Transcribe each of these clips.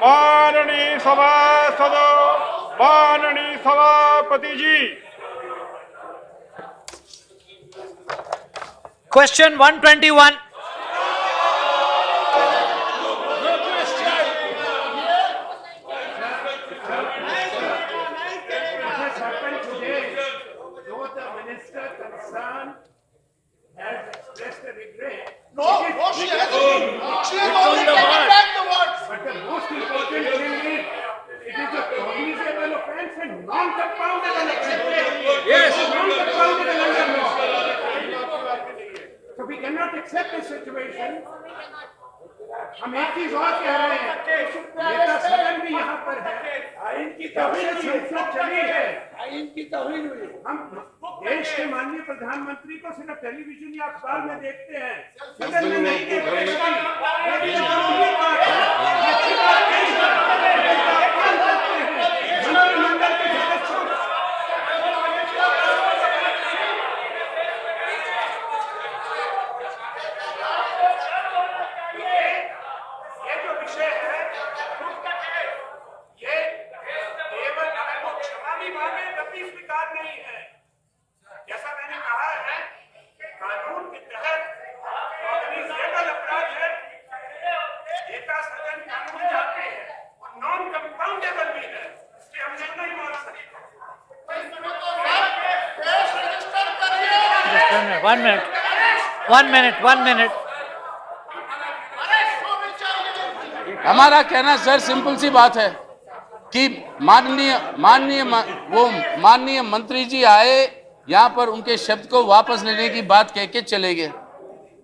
माननीय सभासदों, माननीय सभापति जी। Question 121. No, she hasn't. She has already taken back the words. But the most important thing is, it is a cognizable offence and non-compoundable offence. Yes. Non-compoundable under law. So we cannot accept this situation. हम एक चीज और कह रहे हैं, नेता सदन भी यहाँ पर है, आइन की तौहीन चली है, आइन की तौहीन हुई। हम देश के माननीय प्रधानमंत्री को सिर्फ टेलीविजन या अखबार में देखते हैं, सदन में नहीं देखते One minute. हमारा कहना सर सिंपल सी बात है कि माननीय मंत्री जी आए यहाँ पर, उनके शब्द को वापस लेने की बात कह के चले गए।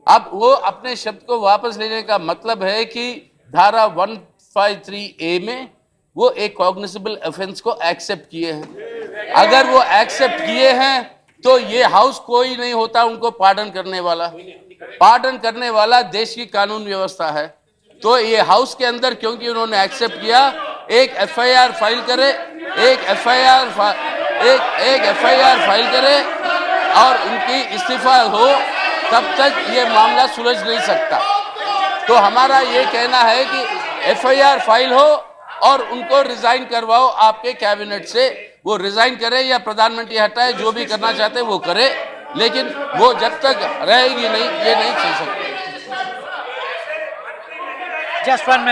अब वो अपने शब्द को वापस लेने का मतलब है कि धारा 153A में वो एक कॉग्निजेबल ऑफेंस को एक्सेप्ट किए हैं। अगर वो एक्सेप्ट किए हैं तो ये हाउस कोई नहीं होता उनको पार्डन करने वाला। पार्डन करने वाला देश की कानून व्यवस्था है। तो ये हाउस के अंदर क्योंकि उन्होंने एक्सेप्ट किया, एक एफआईआर फाइल करे, एक एफआईआर फाइल करे और उनकी इस्तीफा हो, तब तक ये मामला सुलझ नहीं सकता। तो हमारा ये कहना है कि एफआईआर फाइल हो और उनको रिजाइन करवाओ आपके कैबिनेट से। वो रिजाइन करे या प्रधानमंत्री हटाए, जो भी करना चाहते हैं वो करे, लेकिन वो जब तक रहेगी नहीं, ये नहीं चल सकती। Just one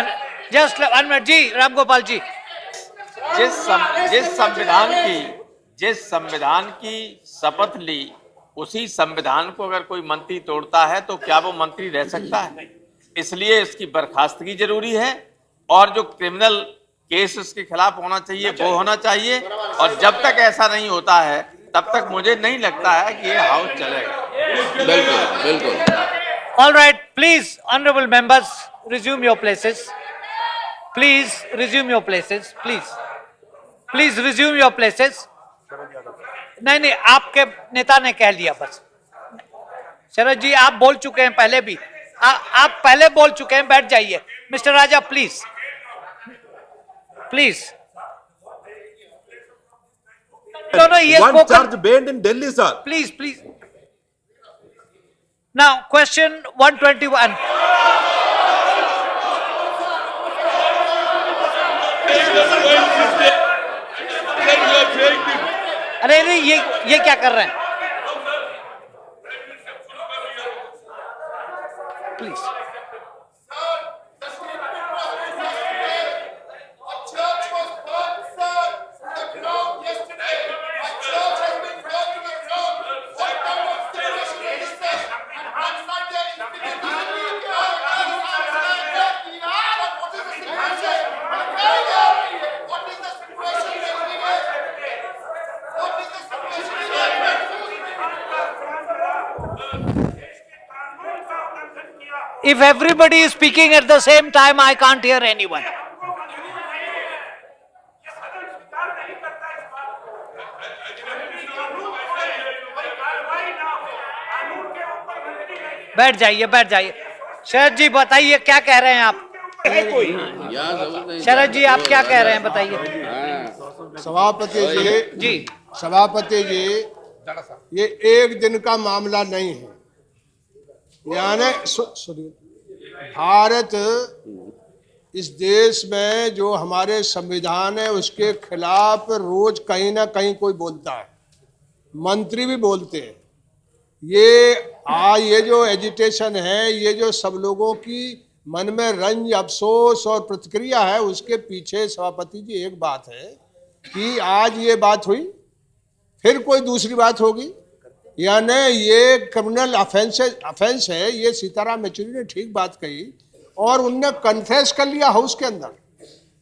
minute जी, रामगोपाल जी। जिस संविधान की शपथ ली, उसी संविधान को अगर कोई मंत्री तोड़ता है तो क्या वो मंत्री रह सकता है? इसलिए इसकी बर्खास्तगी जरूरी है और जो क्रिमिनल केस उसके खिलाफ होना चाहिए वो होना चाहिए। और जब तक ऐसा नहीं होता है तब तक मुझे नहीं लगता है कि ये हाउस चलेगा। बिल्कुल। All right, please, honorable members, resume your places. Please resume your places. Please resume your places. नहीं, आपके नेता ने कह लिया बस। शरद जी, आप बोल चुके हैं पहले भी। आप पहले बोल चुके हैं, बैठ जाइए। Mister Raja, please. No, he has One spoken. charge banned in Delhi, sir. Please. Now, question 121. अरे नहीं, ये क्या कर रहे हैं? Please. If everybody is speaking at the same time, I can't hear anyone. बैठ जाइए। शरद जी बताइए क्या कह रहे हैं आप? शरद जी आप क्या कह रहे हैं बताइए। सभापति जी, ये एक दिन का मामला नहीं है। यानी भारत इस देश में जो हमारे संविधान है उसके खिलाफ रोज कहीं ना कहीं कोई बोलता है, मंत्री भी बोलते हैं। ये जो एजिटेशन है, ये जो सब लोगों की मन में रंज, अफसोस और प्रतिक्रिया है, उसके पीछे सभापति जी एक बात है कि आज ये बात हुई, फिर कोई दूसरी बात होगी, यानी ये क्रिमिनल अफेंस है। ये सीताराम येचुरी ने ठीक बात कही और उनने कन्फेस कर लिया हाउस के अंदर।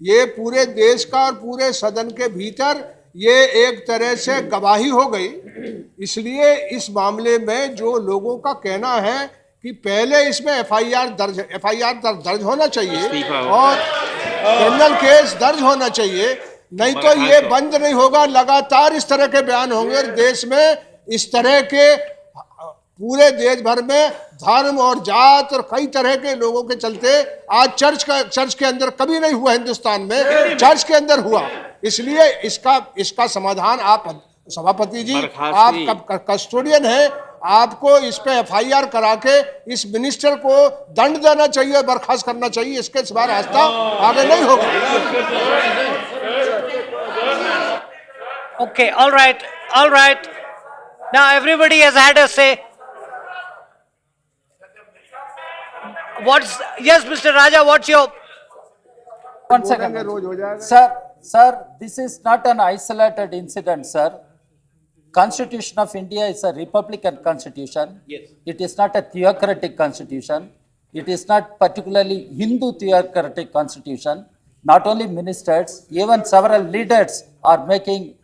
ये पूरे देश का और पूरे सदन के भीतर ये एक तरह से गवाही हो गई। इसलिए इस मामले में जो लोगों का कहना है कि पहले इसमें एफआईआर दर्ज होना चाहिए और क्रिमिनल केस दर्ज होना चाहिए, नहीं तो ये बंद नहीं होगा। लगातार इस तरह के बयान होंगे और देश में इस तरह के पूरे देश भर में धर्म और जात और कई तरह के लोगों के चलते आज चर्च के अंदर कभी नहीं हुआ, हिंदुस्तान में चर्च के अंदर हुआ। इसलिए इसका समाधान आप सभापति जी, आप कस्टोडियन है, आपको इस पे एफआईआर करा के इस मिनिस्टर को दंड देना चाहिए, बर्खास्त करना चाहिए। इसके सिवा रास्ता आगे नहीं होगा। Okay, all right. Now everybody has had a say. Yes, Mr. Raja, what's your... One second. Sir, this is not an isolated incident, sir. Constitution of India is a republican constitution. Yes. It is not a theocratic constitution. It is not particularly Hindu theocratic constitution. Not only ministers, even several leaders are making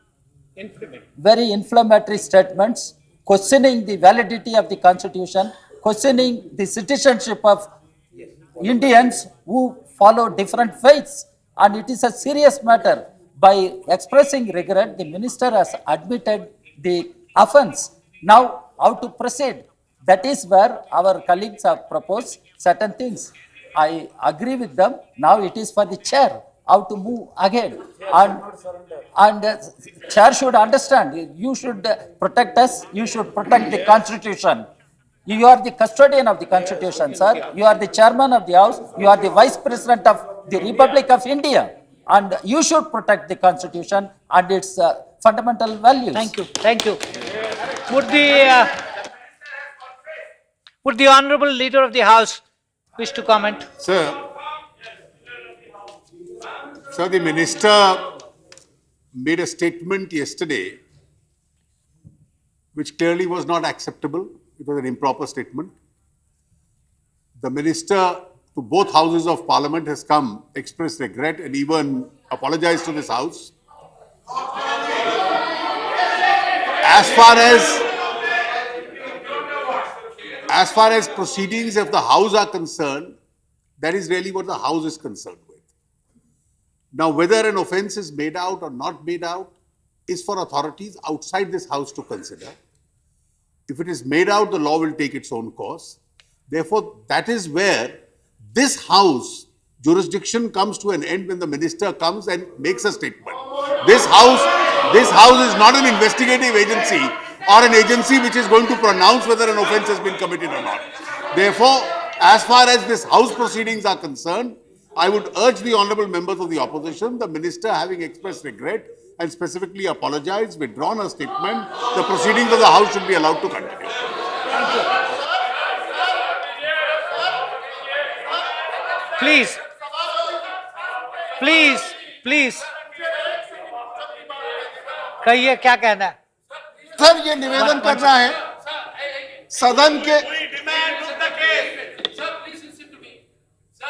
very inflammatory statements, questioning the validity of the constitution, questioning the citizenship of Indians who follow different faiths. And it is a serious matter. By expressing regret, the minister has admitted the offense. Now, how to proceed? That is where our colleagues have proposed certain things. I agree with them. Now it is for the chair how to move ahead. And chair should understand. You should protect us. You should protect the constitution. You are the custodian of the constitution, sir. You are the chairman of the house. You are the vice president of the Republic of India. And you should protect the constitution and its fundamental values. Thank you. Would the honorable leader of the house wish to comment? Sir, the minister made a statement yesterday which clearly was not acceptable. It was an improper statement. The minister to both houses of parliament has come, expressed regret and even apologized to this house. As far as proceedings of the house are concerned, that is really what the house is concerned with. Now, whether an offence is made out or not made out is for authorities outside this house to consider. If it is made out, the law will take its own course. Therefore, that is where this house jurisdiction comes to an end when the minister comes and makes a statement. This house is not an investigative agency or an agency which is going to pronounce whether an offence has been committed or not. Therefore, as far as this house proceedings are concerned, I would urge the honourable members of the opposition, the minister having expressed regret and specifically apologized, withdrawn her statement, the proceedings of the house should be allowed to continue. Please. कहिए क्या कहना है? Sir, ये निवेदन करना है सदन के।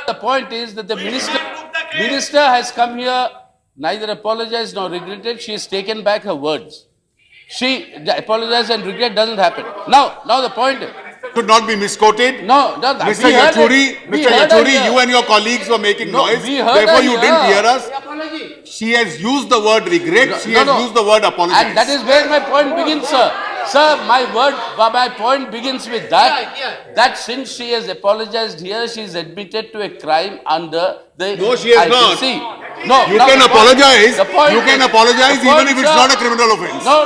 The point is that the minister has come here, neither apologized nor regretted. She has taken back her words. She apologized and regret doesn't happen. Now the point Could not be misquoted. No, Mr. Yachuri, you and your colleagues were making noise. Therefore, you didn't hear us. She has used the word regret. She has used the word apologize. And that is where my point begins, sir. Sir, my point begins with that. That since she has apologized here, she is admitted to a crime under the No, she has not. IPC. No, You now can the point- apologize. the point You can is- apologize the even point, if it's sir- not a criminal offence. No.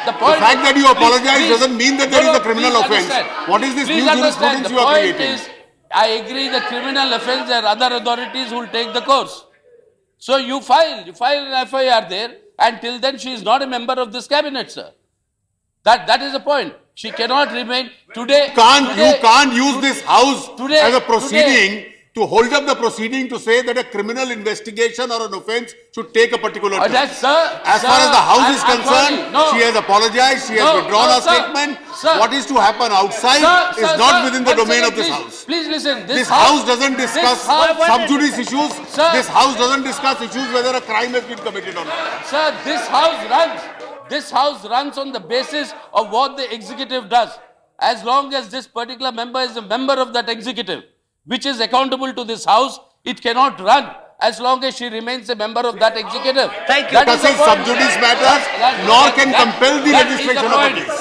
The point. The fact that you apologize doesn't mean that there is a criminal please offence. understand. What is this Please new understand. jurisprudence The you are point creating? is, I agree the criminal offense and other authorities will take the course. So you file an FIR there, and till then she is not a member of this cabinet, sir. That is the point. She cannot remain today. You can't use this house today- as a proceeding to hold up the proceeding to say that a criminal investigation or an offense should take a particular time. That's, sir. As sir, far as the house is I'm concerned, sorry. No. she has apologized, she has No, withdrawn no, her sir. statement. Sir. What is to happen outside Sir, is sir, not sir, within the one domain second, of this please. house. Please listen. This house doesn't this discuss house- sub judice issues. Sir. This house doesn't discuss issues whether a crime has been committed or not. Sir, this house runs on the basis of what the executive does. As long as this particular member is a member of that executive, which is accountable to this house, it cannot run as long as she remains a member of that executive. Thank you. That is the Discusses point. sub judice matters, nor can compel the that is registration of a point. case.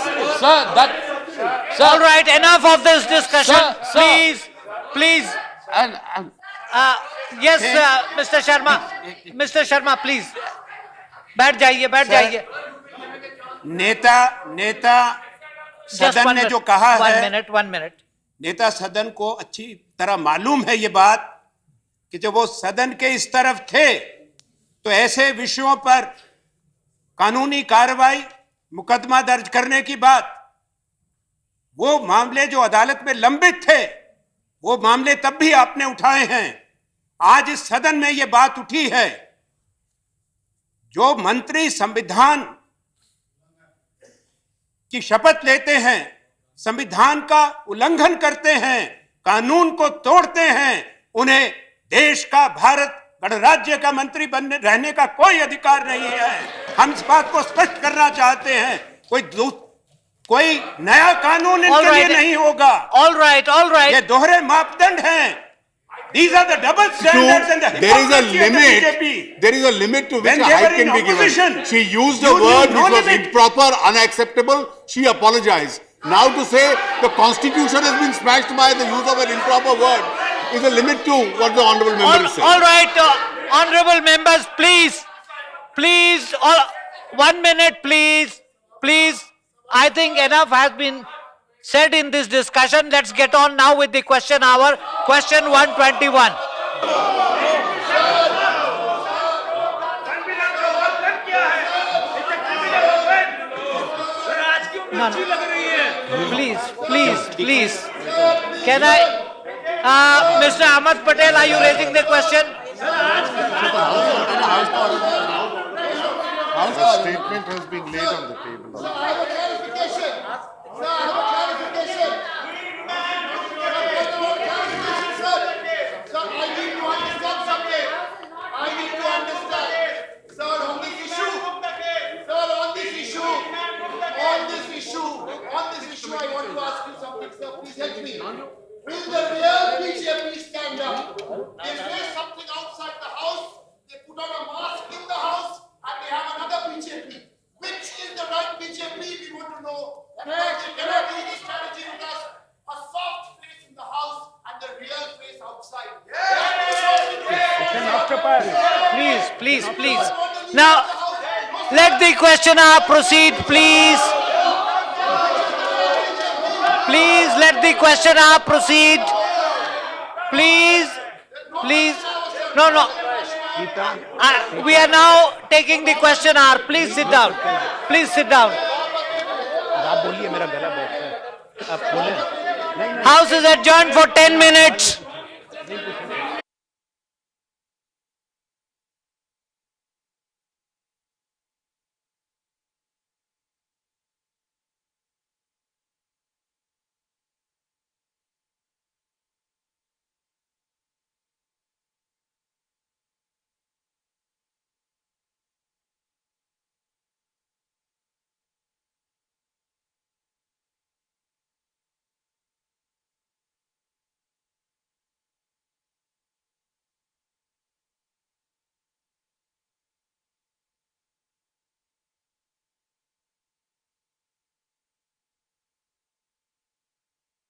Sir, All right, enough of this discussion. Sir. Please. and Yes, Mr. Sharma, please. बैठ जाइए. नेता Just सदन one ने minute. जो कहा है, 1 minute. नेता सदन को अच्छी तरह मालूम है ये बात कि जब वो सदन के इस तरफ थे तो ऐसे विषयों पर कानूनी कार्रवाई, मुकदमा दर्ज करने की बात, वो मामले जो अदालत में लंबित थे, वो मामले तब भी आपने उठाए हैं। आज इस सदन में ये बात उठी है, जो मंत्री संविधान की शपथ लेते हैं, संविधान का उल्लंघन करते हैं, कानून को तोड़ते हैं, उन्हें देश का, भारत गणराज्य का मंत्री बनने रहने का कोई अधिकार नहीं है। हम इस बात को स्पष्ट करना चाहते हैं। कोई नया कानून इनके लिए नहीं होगा। All right. ये दोहरे मापदंड हैं। These are the double standards and the hypocrisy of the BJP. There is a limit to which When a they were height in can be given. opposition, She used a you knew word no which was limit. improper, unacceptable. She apologized. Now to say the constitution has been smashed by the use of an improper word is a limit to what the honorable member is saying. All right, honorable members, please, 1 minute, please. I think enough has been said in this discussion. Let's get on now with the question hour. Question 121. No. Please. Can I? Mr. Ahmad Patel, are you raising the question? A statement has been laid on the table. I have a clarification. Sir, I have a clarification. Sir, I need to understand something. I need to understand. Sir, on this issue, I want to ask you something, sir. Please help me. Will the real BJP stand up? They say something outside the house, they put on a mask in the house, and they have another BJP. Which is the right BJP? We want to know. They cannot use the strategy with us. A soft face in the house and the real face outside. Please. Now, let the questioner proceed, please. Please let the questioner proceed. Please. No. We are now taking the questioner. Please sit down. House is adjourned for 10 minutes.